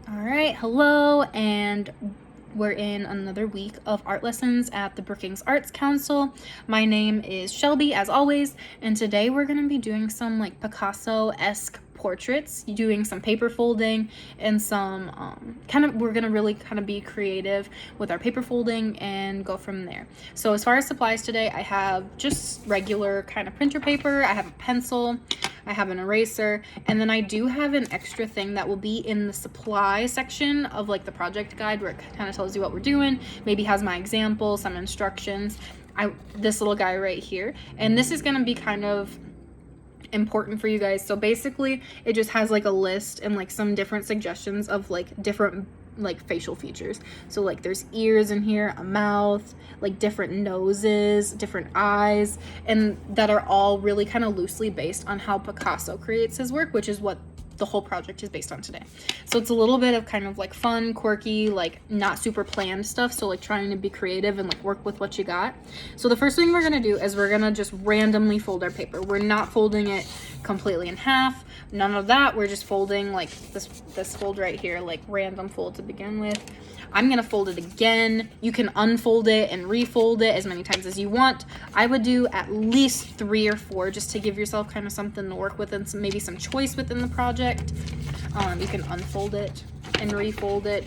All right, hello, and we're in another week of art lessons at the Brookings Arts Council. My name is Shelby, as always, and today we're going to be doing some like Picasso-esque portraits, doing some paper folding and some we're going to really kind of be creative with our paper folding and go from there. So as far as supplies today, I have just regular kind of printer paper, I have a pencil, I have an eraser, and then I do have an extra thing that will be in the supply section of like the project guide where it kind of tells you what we're doing, maybe has my example, some instructions. This little guy right here, and this is going to be kind of important for you guys. So basically it just has like a list and like some different suggestions of like different like facial features. So like there's ears in here, a mouth, like different noses, different eyes, and that are all really kind of loosely based on how Picasso creates his work, which is what the whole project is based on today. So it's a little bit of kind of like fun, quirky, like not super planned stuff. So like trying to be creative and like work with what you got. So the first thing we're gonna do is we're gonna just randomly fold our paper. We're not folding it completely in half, none of that. We're just folding like this fold right here, like random fold to begin with. I'm gonna fold it again. You can unfold it and refold it as many times as you want. I would do at least 3 or 4 just to give yourself kind of something to work with and maybe some choice within the project. You can unfold it and refold it.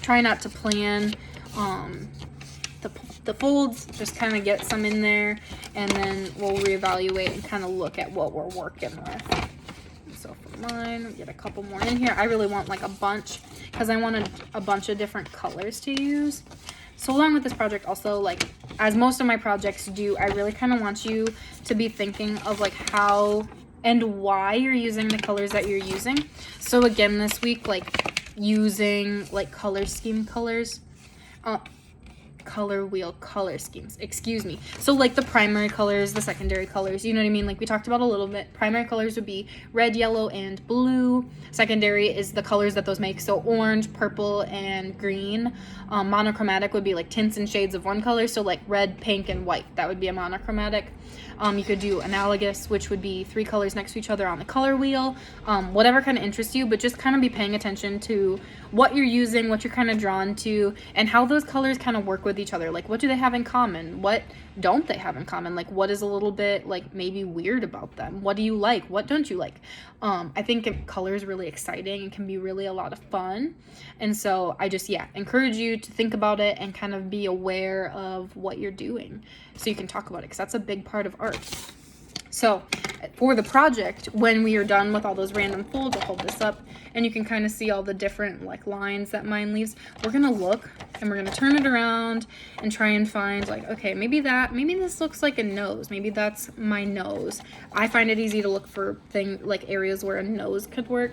Try not to plan the folds, just kind of get some in there, and then we'll reevaluate and kind of look at what we're working with. So for mine, get a couple more in here. I really want like a bunch because I wanted a bunch of different colors to use. So along with this project also, like as most of my projects do, I really kind of want you to be thinking of like how and why you're using the colors that you're using. So again, this week, like using like color scheme colors, color wheel color schemes, excuse me. So like the primary colors, the secondary colors, you know what I mean? Like we talked about a little bit. Primary colors would be red, yellow, and blue. Secondary is the colors that those make, so orange, purple, and green. Monochromatic would be like tints and shades of one color, so like red, pink, and white. That would be a monochromatic. You could do analogous, which would be 3 colors next to each other on the color wheel. Whatever kind of interests you, but just kind of be paying attention to what you're using, what you're kind of drawn to, and how those colors kind of work with each other. Like what do they have in common? What don't they have in common? Like what is a little bit like maybe weird about them? What do you like? What don't you like? I think color is really exciting and can be really a lot of fun. And so I just, encourage you to think about it and kind of be aware of what you're doing so you can talk about it, because that's a big part of art. So for the project, when we are done with all those random folds, I'll hold this up and you can kind of see all the different like lines that mine leaves. We're gonna look and we're gonna turn it around and try and find like, okay, maybe this looks like a nose. Maybe that's my nose. I find it easy to look for like areas where a nose could work.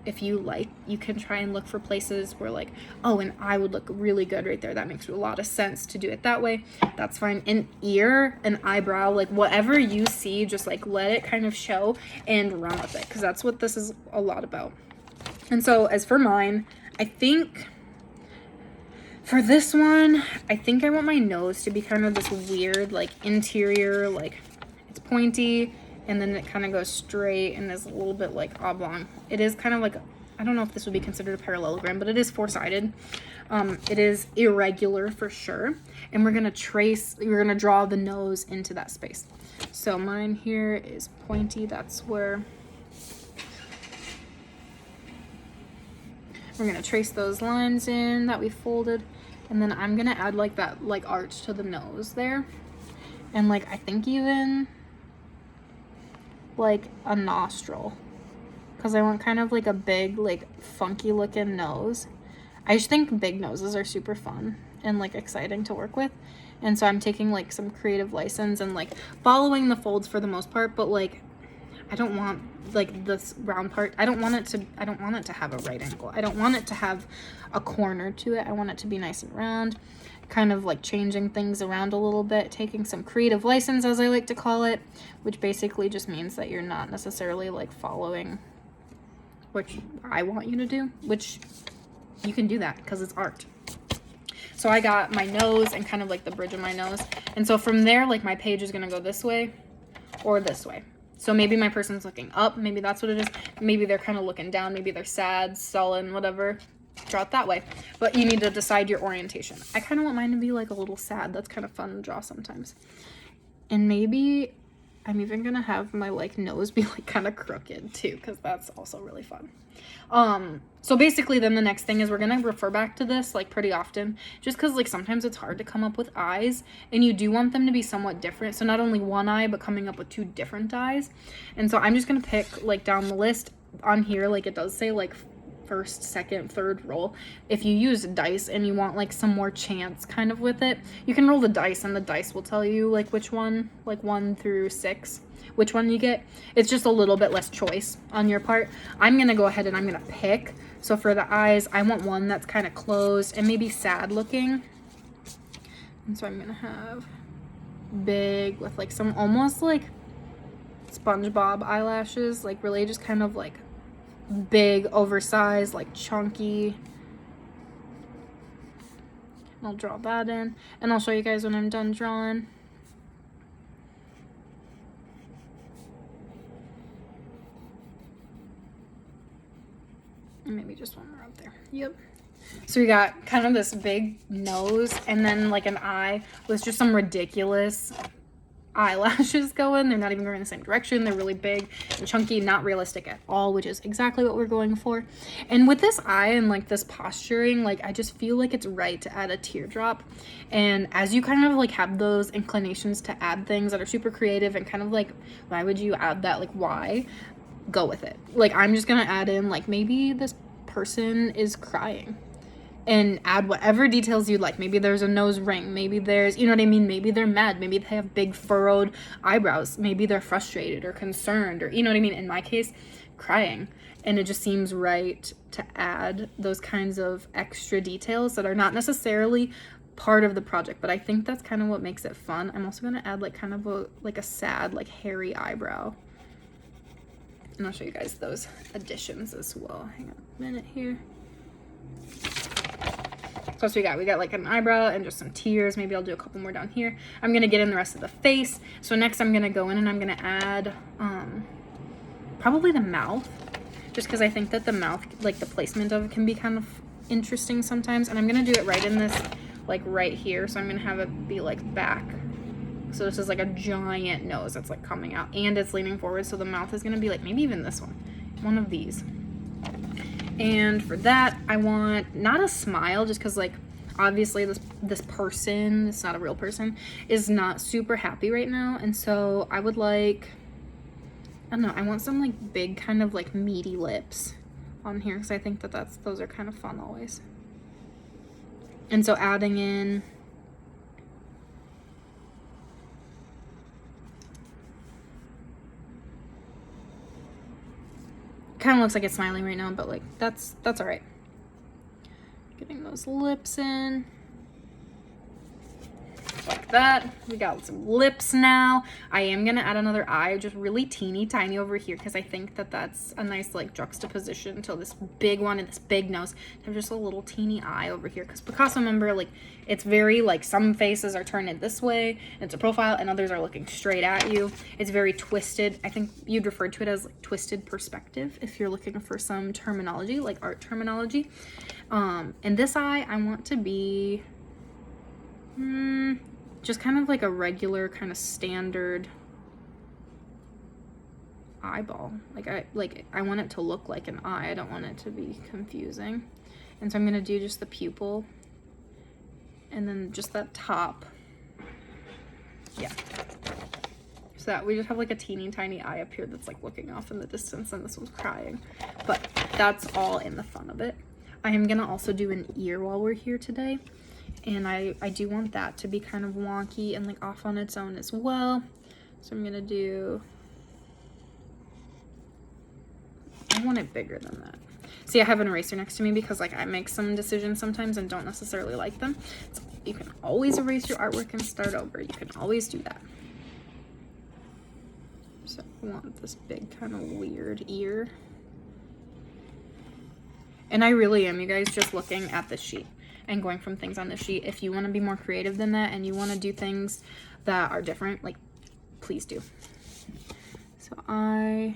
If you like, you can try and look for places where like, oh, an eye would look really good right there. That makes a lot of sense to do it that way. That's fine. An ear, an eyebrow, like whatever you see, just like let it kind of show and run with it, because that's what this is a lot about. And so as for mine, I think for this one, I think I want my nose to be kind of this weird like interior, like it's pointy, and then it kind of goes straight and is a little bit like oblong. It is kind of like, I don't know if this would be considered a parallelogram, but it is 4-sided. It is irregular for sure. And we're gonna draw the nose into that space. So mine here is pointy. That's where we're gonna trace those lines in that we folded. And then I'm gonna add like that like arch to the nose there. And like, I think even like a nostril, because I want kind of like a big like funky looking nose. I just think big noses are super fun and like exciting to work with, and so I'm taking like some creative license and like following the folds for the most part, but like I don't want like this round part, I don't want it to have a right angle. I don't want it to have a corner to it. I want it to be nice and round, kind of like changing things around a little bit, taking some creative license, as I like to call it, which basically just means that you're not necessarily like following what I want you to do, which you can do that because it's art. So I got my nose and kind of like the bridge of my nose, and so from there like my page is gonna go this way or this way. So maybe my person's looking up, maybe that's what it is. Maybe they're kind of looking down, maybe they're sad, sullen, whatever. Draw it that way. But you need to decide your orientation. I kind of want mine to be like a little sad. That's kind of fun to draw sometimes. And maybe I'm even gonna have my like nose be like kind of crooked too, because that's also really fun. So basically then the next thing is we're gonna refer back to this like pretty often, just because like sometimes it's hard to come up with eyes and you do want them to be somewhat different. So not only one eye, but coming up with two different eyes. And so I'm just gonna pick like down the list on here, like it does say like first, second, third roll. If you use dice and you want like some more chance kind of with it, you can roll the dice and the dice will tell you like which one, like 1 through 6, which one you get. It's just a little bit less choice on your part. I'm gonna go ahead and I'm gonna pick. So for the eyes, I want one that's kind of closed and maybe sad looking. And so I'm gonna have big with like some almost like SpongeBob eyelashes, like really just kind of like big, oversized, like chunky. I'll draw that in and I'll show you guys when I'm done drawing. And maybe just one more up there. Yep. So we got kind of this big nose and then like an eye with just some ridiculous eyelashes going. They're not even going in the same direction. They're really big and chunky, not realistic at all, which is exactly what we're going for. And with this eye and like this posturing, like I just feel like it's right to add a teardrop. And as you kind of like have those inclinations to add things that are super creative and kind of like, why would you add that? Like why? Go with it. Like I'm just gonna add in like maybe this person is crying and add whatever details you'd like. Maybe there's a nose ring, maybe there's, you know what I mean, maybe they're mad, maybe they have big furrowed eyebrows, maybe they're frustrated or concerned, or you know what I mean, in my case crying. And it just seems right to add those kinds of extra details that are not necessarily part of the project, but I think that's kind of what makes it fun. I'm also gonna add like kind of a sad like hairy eyebrow. And I'll show you guys those additions as well. Hang on a minute here. So we got like an eyebrow and just some tears. Maybe I'll do a couple more down here. I'm gonna get in the rest of the face. So next I'm gonna go in and I'm gonna add probably the mouth, just because I think that the mouth, like the placement of it can be kind of interesting sometimes. And I'm gonna do it right in this, like right here. So I'm gonna have it be like back. So this is like a giant nose that's like coming out and it's leaning forward. So the mouth is gonna be like maybe even this one of these. And for that, I want not a smile, just because like obviously this person, it's not a real person, is not super happy right now. And so I would like, I don't know, I want some like big kind of like meaty lips on here, because I think that those are kind of fun always. And so adding in kind of looks like it's smiling right now, but like that's all right. Getting those lips in like that. We got some lips now. I am gonna add another eye, just really teeny tiny over here, because I think that that's a nice like juxtaposition to this big one and this big nose. Have just a little teeny eye over here, because Picasso, remember, like it's very like some faces are turned this way, it's a profile, and others are looking straight at you. It's very twisted. I think you'd refer to it as like twisted perspective if you're looking for some terminology, like art terminology. And this eye I want to be just kind of like a regular kind of standard eyeball. I want it to look like an eye. I don't want it to be confusing. And so I'm gonna do just the pupil and then just that top. Yeah. So that we just have like a teeny tiny eye up here that's like looking off in the distance, and this one's crying. But that's all in the fun of it. I am gonna also do an ear while we're here today. And I do want that to be kind of wonky and like off on its own as well. So I'm gonna do, I want it bigger than that. See, I have an eraser next to me because like I make some decisions sometimes and don't necessarily like them. So you can always erase your artwork and start over. You can always do that. So I want this big kind of weird ear. And I really am, you guys, just looking at this sheet and going from things on the sheet. If you want to be more creative than that and you want to do things that are different, like please do. So I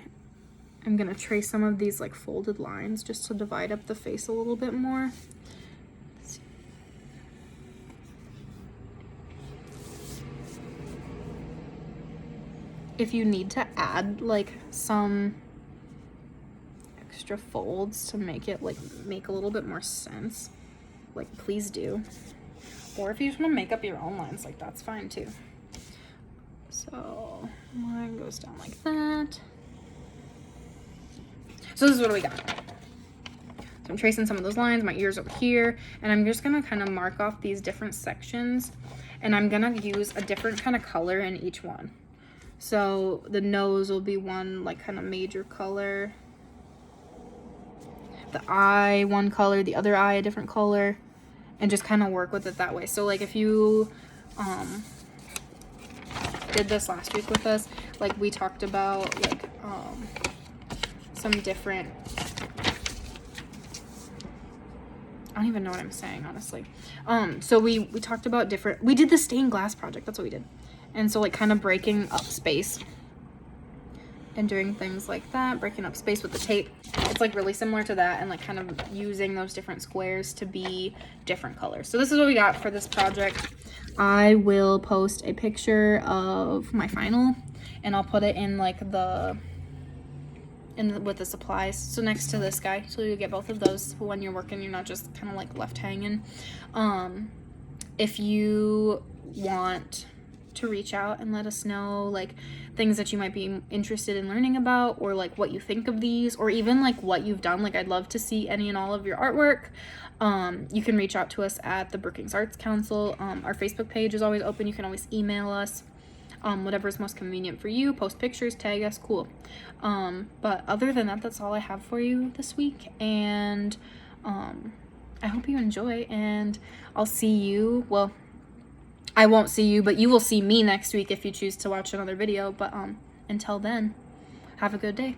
am gonna trace some of these like folded lines just to divide up the face a little bit more. If you need to add like some extra folds to make it like make a little bit more sense, like please do. Or if you just want to make up your own lines, like that's fine too. So mine goes down like that. So this is what we got. So I'm tracing some of those lines, my ears over here, and I'm just gonna kind of mark off these different sections, and I'm gonna use a different kind of color in each one. So the nose will be one like kind of major color, the eye one color, the other eye a different color, and just kind of work with it that way. So like if you did this last week with us, like we talked about like some different, I don't even know what I'm saying, honestly. So we talked about different, we did the stained glass project, that's what we did. And so like kind of breaking up space and doing things like that, breaking up space with the tape. It's like really similar to that, and like kind of using those different squares to be different colors. So this is what we got for this project. I will post a picture of my final, and I'll put it in like with the supplies. So next to this guy, so you get both of those when you're working, you're not just kind of like left hanging. If you want to reach out and let us know like things that you might be interested in learning about, or like what you think of these, or even like what you've done, like I'd love to see any and all of your artwork. You can reach out to us at the Brookings Arts Council. Our Facebook page is always open. You can always email us, whatever is most convenient for you. Post pictures, tag us, cool. But other than that, that's all I have for you this week, and I hope you enjoy, and I'll see you, well, I won't see you, but you will see me next week if you choose to watch another video. But until then, have a good day.